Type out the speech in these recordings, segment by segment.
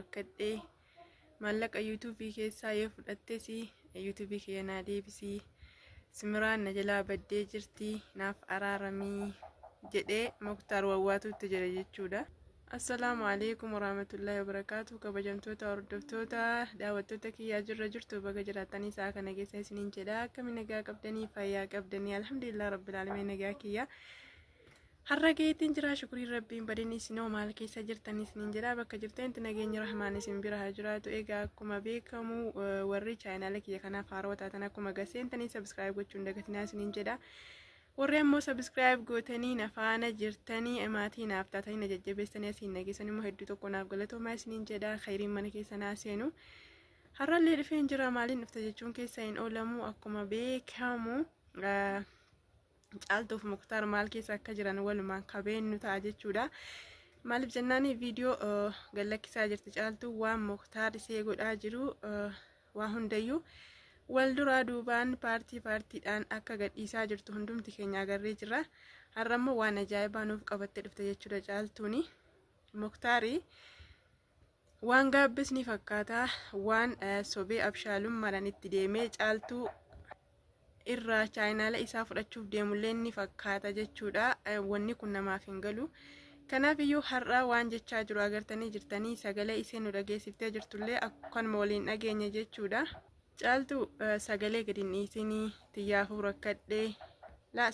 rakkadhee maallaqa yuutuubii keessaa yoo fudhattes yuutuubii keenyaa deebisii Simiraan na jalaa baddee jirti naaf araaramii jedhee Muktaar Wawwaatuutti jira jechuudha. Assalaamu alaikum warahmatullahi wabarakatuh. Kabajamtoota hordoftoota daawwattoota kiyyaa jirra jirtu baga jiraatanii isaa kana keessa isiniin jedha. Akkamiin nagaa qabdanii fayyaa qabdanii alhamdulillah rabbil alamin nagaa kiyya har'a geetiin jira shukrii rabbiin badanii isinoo maal keessa jirtanii isiniin jedha. Bakka jirtanitti nageenya rahmaan isin bira haa jiraatu. Egaa akkuma beekamu warri chaanaala kiyya kanaaf haaroo taatan akkuma gaseentanii subscribe gochuun dagatinaa isiniin jedha. Warri ammoo subscribe gootanii na faana jirtanii maatii naaf taatanii na jajjabeessanii asiin nageessan immoo hedduu tokko naaf galatoomaa isiniin jedha. Khayriin mana keessa naa seenu har'allee dhufeen jira. Maaliin dhufta jechuun keessa hin oolamu. Akkuma beekamu Caaltuuf Muktaar maal keessa akka jiran walumaan kabeennu ta'a jechuudha. Maaliif jennaani viidiyoo gallakkisaa jirti Caaltuu waan Muktaar isee godhaa jiru waa hundayyuu wal duraa duubaan paartiidhaan akka gadhiisaa jirtu hundumti keenya agarree jirra. Har'a immoo waan ajaa'ibaa nuuf qabattee dhufte jechuudha Caaltuuni. Muktaari waan gaabbisni fakkaata waan sobee abshaalummaadhaan itti deemee Caaltuu irraa chaayinaala isaa fudhachuuf deemullee ni fakkaata jechuudha. Wanni kun namaaf hin galu. Kanaaf iyyuu har'a waan jechaa jiru agartanii jirtanii sagalee isheen nu dhageessiftee jirtullee akkanuma waliin dhageenya jechuudha. Caaltuu sagalee gadi hin dhiisinii xiyyaafuu rakkadhee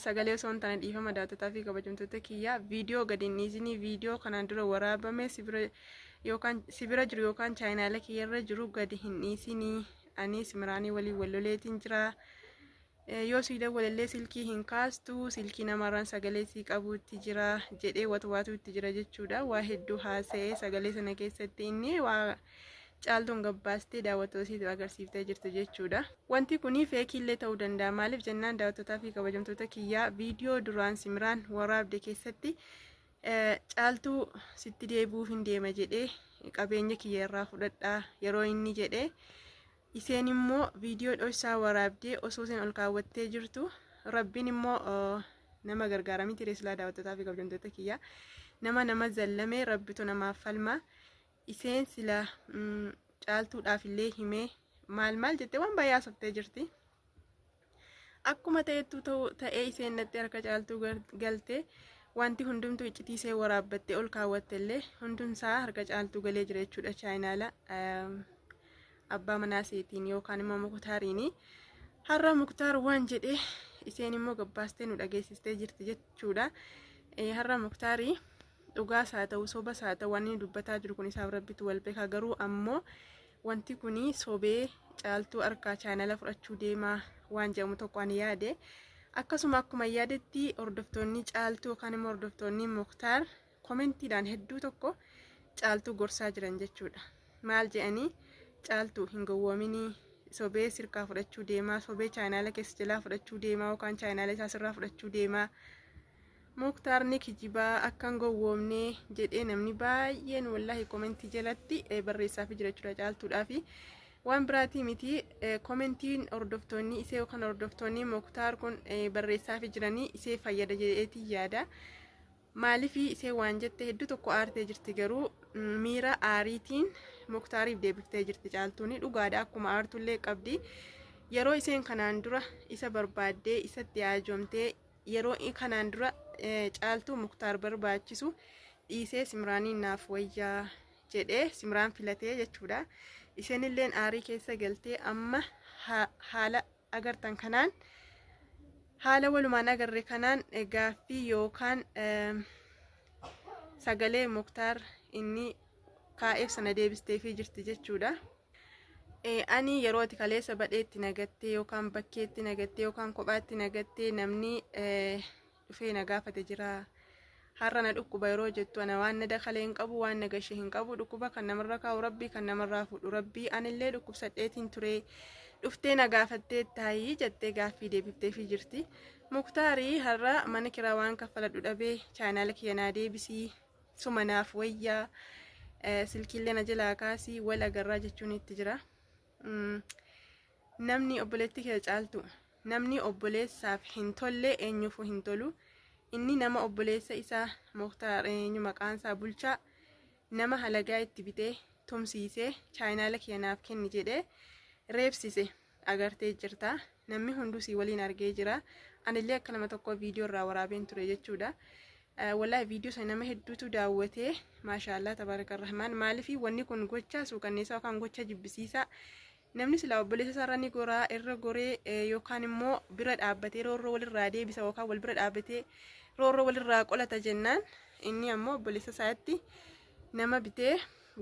sagalee osoo hin taane dhiifama daawwattotaa fi kabajamtoota kiyyaa viidiyoo gadi hin dhiisinii viidiyoo kanaan dura waraabame sibira jiru yookaan chaayinaala kiyyarra jiru gadi hin dhiisinii. Ani Simiraanii waliin walloleetiin jira. Yoo siida walillee silkii hin kaastu silkii namarraan sagalee sii qabuutti jira jedhee watwaatuutti jira jechuudha. Waa hedduu haasa'ee sagalee sana keessatti inni waa Caaltuun gabbaastee daawwattoota agarsiiftee jirtu jechuudha. Wanti kuni feekiillee ta'uu danda'a. Maaliif jennaan daawwattootaa fi kabajamtoota kiyyaa viidiyoo duraan Simiraan waraabde keessatti Caaltuu sitti deebi'uuf hin deema jedhee qabeenya kiyya irraa fudhadhaa yeroo inni jedhee isheen immoo viidiyoo dho'isaa waraabdee osoo isheen ol kaawwattee jirtu rabbiin immoo nama gargaara miti reeslaa daawwattootaa fi kabajamtoota kiyyaa nama zallamee rabbitu namaaf falma. Isheen sila Caaltuudhaaf illee himee maal jettee waan baay'ee haasoftee jirti. Akkuma ta'ee isheen natti harka Caaltuu galtee wanti hundumtuu iccitii ishee waraabbattee ol kaawwatte illee hundumsaa harka Caaltuu galee jira jechuudha chaayinaala abbaa manaa seetiin yookaan immoo Muktaariini. Har'a Muktaar waan jedhee isheen immoo gabbaastee nu dhageessistee jirti jechuudha. Har'a Muktaarii dhugaas haa ta'u sobas haa ta'u waan inni dubbataa jiru kun isaaf rabbitu wal beeka. Garuu ammoo wanti kuni sobee Caaltuu harkaa chaayinaala fudhachuu deemaa waan jedhamu tokko ani yaade. Akkasuma akkuma yaadetti hordoftoonni Caaltuu yookaan immoo hordoftoonni Muktaar koomentiidhaan hedduu tokko Caaltuu gorsaa jiran jechuudha. Maal jedhanii Caaltuu hin gowwoominii sobee sirkaa fudhachuu deemaa sobee chaayinaala keessa jalaa fudhachuu deemaa yookaan chaayinaala isaa sirraa fudhachuu deemaa. Muktaarni kijibaa akkan gowwoomnee jedhee namni baay'een wallahi koomentii jalatti barreessaa fi jira jechuudha Caaltuudhaa fi waan biraatii miti. Koomentiin hordoftoonni isee yookaan hordoftoonni Muktaar kun barreessaa fi jiranii isee fayyada jedheetii yaada. Maaliif isee waan jette hedduu tokko aartee jirti garuu miira aariitiin Muktaariif deebiftee jirti Caaltuuni. Dhugaadha akkuma aartullee qabdi. Yeroo isheen kanaan dura isa barbaaddee isatti haajomtee yeroo kanaan dura Caaltuu Muktaar barbaachisu dhiisee Simiraaniin naaf wayyaa jedhee Simiraan filatee jechuudha. Isheen illee aarii keessa galtee amma haala agartan kanaan haala walumaan agarre kanaan gaaffii yookaan sagalee Muktaar inni kaa'eef sana deebisteefii jirti jechuudha. Ani yeroo ati kaleessa badheetti nagattee yookaan bakkeetti nagattee yookaan kophaatti nagattee namni dhufee na gaafate jira. Har'a na dhukkuba yeroo jettu ana waan na dakalee hin qabu waan na gashee hin qabu. Dhukkuba kan namarra kaa'u rabbii kan namarraa fuudhu rabbii. Anillee dhukkubsadheetiin ture dhuftee na gaafattee taayii jettee gaaffii deebifteefii jirti. Muktaarii har'a mana kiraa waan kaffaladhu dhabee chaayinaala kiyya naa deebisii suma naaf wayyaa silkiillee na jalaa kaasii wal agarraa jechuun itti jira. Namni obboleetti kee Caaltu namni obboleessaaf hin tolle eenyuufuu hin tolu. Inni nama obboleessa isaa Muktaar eenyu maqaan isaa Bulchaa nama halagaa itti bitee tumsiisee chaayinaala keenyaaf kenni jedhee reebsise agartee jirta. Namni hunduu si waliin argee jira. Anillee akka nama tokko viidiyoo irraa waraabeen ture jechuudha. Wallahi viidiyoo sana nama hedduutu daawwatee maashaallah tabaaraka rahmaan. Maaliif wanni kun gocha suukanneessaa yookaan gocha jibbisiisaa namni silaa obboleessa isaarraa ni goraa irra goree yookaan immoo bira dhaabbatee roorroo walirraa deebisa yookaan wal bira dhaabbatee roorroo walirraa qolata jennaan inni ammoo obboleessa isaatti nama bitee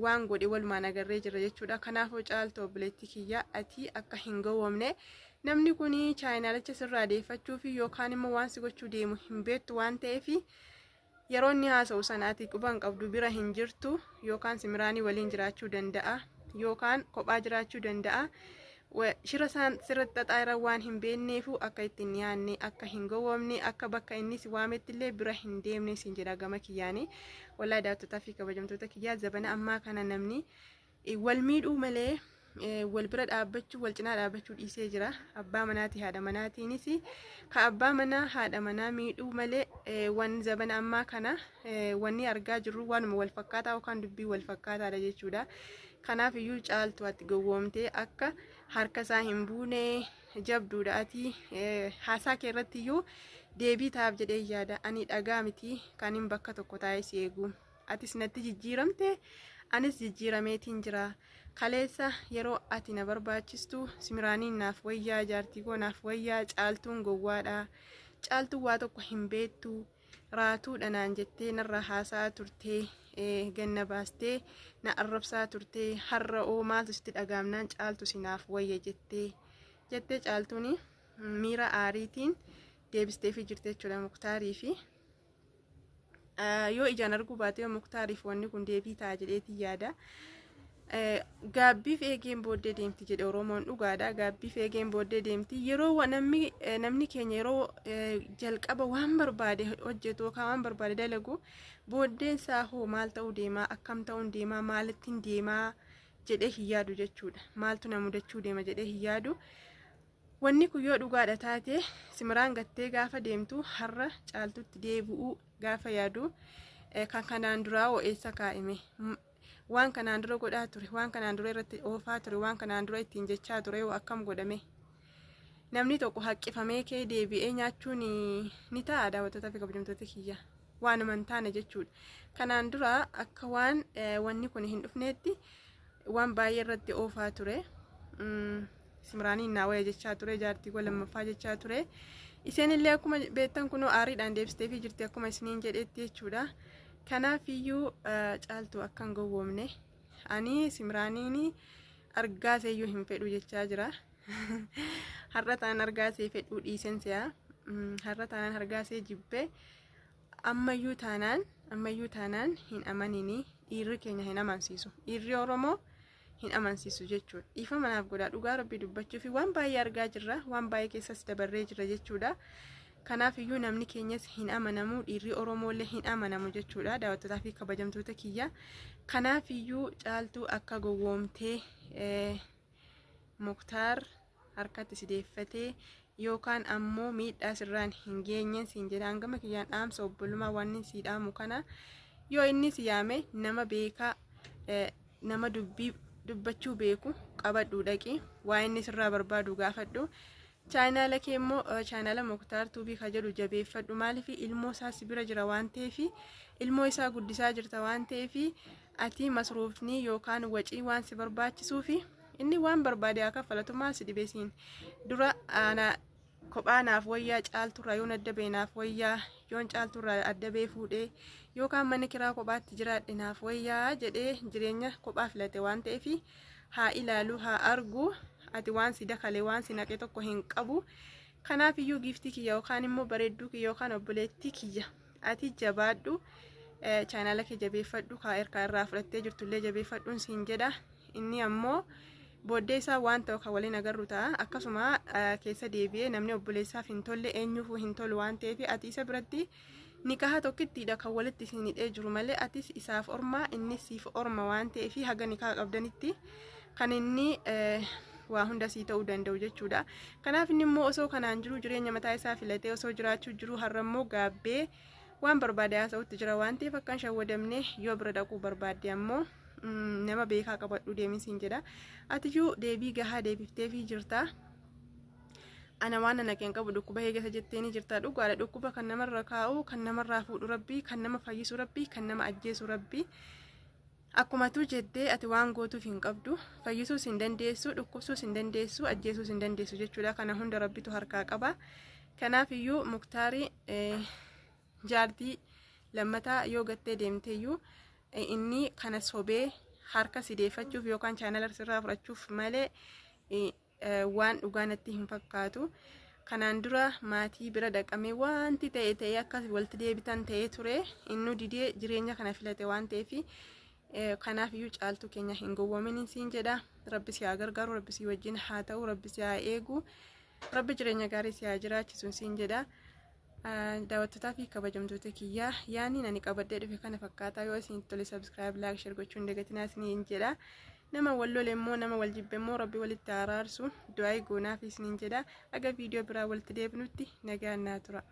waan godhe walumaan agarree jira jechuudha. Kanaafuu caaltu obboleettii kiyya ati akka hin gowwomne namni kun chaayinaalicha sirraa deeffachuuf yookaan immoo waan si gochuu deemu hin beektu waan ta'eef yeroo inni haasa'u sanaati quban qabdu bira hin jirtu yookaan simiraanii waliin jiraachuu danda'a. Yookaan kophaa jiraachuu danda'a. Shira isaan sirriitti xaxaayira waan hin beekneefu akka ittiin yaadne akka hin gowwomne akka bakka inni si waametti illee bira hin deemne siin jedha gama kiyyaanii. Wallahi daawwattoota fi kabajamtoota kiyyaa zabana ammaa kana namni wal miidhuu malee wal bira dhaabbachuu wal cinaa dhaabbachuu dhiisee jira. Abbaa manaati haadha manaatiinis ka abbaa manaa haadha manaa miidhuu malee wan zabana ammaa kana wanni argaa jirru waanuma wal fakkaataa yookaan dubbii wal fakkaataadha jechuudha. Kanaaf iyyuu caaltu ati gowwoomtee akka harka isaa hin buune jabduudha. Ati haasaa kee irratti iyyuu deebii taaf jedhee yaada. Ani dhagaa miti kan hin bakka tokko taa'ee si eegu. Atis natti jijjiiramte anis jijjiirameetiin jira. Kaleessa yeroo ati na barbaachistu simiraaniin naaf wayyaa jaartii koo naaf wayyaa caaltuun gowwaadha. Caaltuun waa tokko hin beektu raatuudha naan jettee narra haasaa turtee ganna baastee na arrabsaa turtee har'a oo maaltu sitti dhagaamnaan caaltu sinaaf wayya jettee caaltuun miira aariitiin deebisteefii jirte jechuudha Muktaarii fi yoo ijaan arguu baate Muktaariif wanni kun deebii ta'a jedheetii yaada. Gaabbiif eegeen booddee deemti jedhe Oromoon dhugaadha. Gaabbiif eegeen booddee deemti. Yeroo namni keenya yeroo jalqaba waan barbaade hojjetu yookaan waan barbaade dalagu booddeen isaa hoo maal ta'uu deemaa akkam ta'uun deemaa maalittiin deemaa jedhee hin yaadu jechuudha. Maaltu na mudachuu deema jedhee hin yaadu. Wanni kun yoo dhugaadha taate simiraan gattee gaafa deemtu har'a caaltutti deebi'uu gaafa yaadu kan kanaan duraa eessa kaa'ime. Waan kanaan dura godhaa ture, waan kanaan dura irratti oofaa ture, waan kanaan dura ittiin jechaa ture yoo akkam godhame. Namni tokko haqqifamee kee deebi'ee nyaachuun ni ta'a daawwattoota fi kabajamtoota kiyya. Waan amantaana jechuudha. Kanaan dura akka waan wanni kun hin dhufneetti waan baay'ee irratti oofaa ture. Simiraaniin naa wayya jechaa ture, jaartii koo lammaffaa jechaa ture. Isheen illee akkuma beektan kunoo aariidhaan deebisteefii jirti akkuma isiniin jedhetti jechuudha. Kanaaf iyyuu caaltu akka hin gowwoomne ani simiraaniin argaasee iyyuu hin fedhu jechaa jira. Har'a taanaan argaasee fedhuu dhiisen se'a. Har'a taanaan argaasee jibbee ammayyuu taanaan hin amanini. Dhiirri keenya hin amansiisu. Dhiirri Oromoo hin amansiisu jechuudha. Dhiifama naaf godhaa dhugaa rabbii dubbachuuf waan baay'ee argaa jirra. Waan baay'ee keessas dabarree jira jechuudha. Kanaaf iyyuu namni keenyas hin amanamu, dhiirri Oromoolee hin amanamu jechuudha daawwattootaa fi kabajamtoota kiyya. Kanaaf iyyuu caaltuu akka gowwoomtee Muktaar harkatti si deeffatee yookaan ammoo miidhaa sirraan hin geenye siin jedhaan gama kiyyaan dhaamsa obbolummaa waan si dhaamu kana yoo inni si yaame nama beekaa nama dubbachuu beeku qabadhu dhaqi waa inni sirraa barbaadu gaafadhu. Chaayinaala kee immoo chaayinaala Muktaar tuubii ka jedhu jabeeffadhu. Maaliif ilmoo isaa si bira jira waan ta'eef ilmoo isaa guddisaa jirta waan ta'eef ati masruufni yookaan wacii waan si barbaachisuuf inni waan barbaade akka falatumaa si dhibeesiin dura ana kophaa naaf wayyaa caalturraa yoon adda bee naaf wayyaa yoon caalturraa adda bee fuudhee yookaan mana kiraa kophaatti jiraadhe naaf wayyaa jedhee jireenya kophaa filate waan ta'eef haa ilaalu haa argu. Ati waan si dakalee waan si naqee tokko hin qabu. Kanaaf iyyuu giiftii kiyya yookaan immoo bareedduu kiyya yookaan obboleettii kiyya ati jabaadhu chaayinaala kee jabeeffadhu kaa erkaa irraa fudhattee jirtullee jabeeffadhuun siin jedha. Inni ammoo booddee isaa waan ta'u kan waliin agarru ta'a. Akkasuma keessa deebi'ee namni obboleessaaf hin tolle eenyuufuu hin tolu waan ta'eef ati isa biratti nikaha tokkittiidha kan walitti isin hidhee jiru malee atis isaaf ormaa innis siif orma waan ta'eef haga nikaa qabdanitti kan inni waa hunda sii ta'uu danda'u jechuudha. Kanaaf inni immoo osoo kanaan jiru jireenya mataa isaa filatee osoo jiraachuu jiru har'a immoo gaabbee waan barbaade haasa'utti jira waan ta'eef akka hin shawwadamne yoo bira dhaquu barbaadde ammoo nama beekaa qabadhu deemisiin jedha. Atiyuu deebii gahaa deebifteefii jirta. Ana waan ana keen qabu dhukkuba eegasa jetteeni jirta. Dhugaadha, dhukkuba kan namarra kaa'u, kan namarraa fuudhu Rabbii, kan nama fayyisu Rabbii, kan nama ajjeesu Rabbii. Akkumatu jettee ati waan gootuuf hin qabdu. Fayyisuus hin dandeessu, dhukkubsuus hin dandeessu, ajjeesuus hin dandeessu jechuudha. Kana hunda Rabbitu harkaa qaba. Kanaaf iyyuu Muktaarii jaartii lammataa yoo gattee deemteeyyuu inni kana sobee harka sideeffachuuf yookaan chaanala sirraa fudhachuuf malee waan dhugaanatti hin fakkaatu. Kanaan dura maatii bira dhaqamee wanti ta'e akka walitti deebitan ta'ee ture. Inni didee jireenya kana filate waan ta'eef kanaaf iyyuu caaltuu keenya hin gowwoomin siin jedha. Rabbi si haa gargaaru, Rabbi si wajjin haa ta'u, Rabbi si haa eegu, Rabbi jireenya gaarii si haa jiraachisuun siin jedha. Daawwattootaa fi kabajamtoota kiyyaa yaani nani qabadhee dhufe kana fakkaataa. Yoo isin tole subscribe, like, share gochuun dagatinaa isiniin jedha. Nama wal lole immoo nama wal jibbe immoo Rabbi walitti araarsu du'aa goonaaf isiniin jedha. Aga viidiyoo biraa walitti deebinutti nagaan naa tura.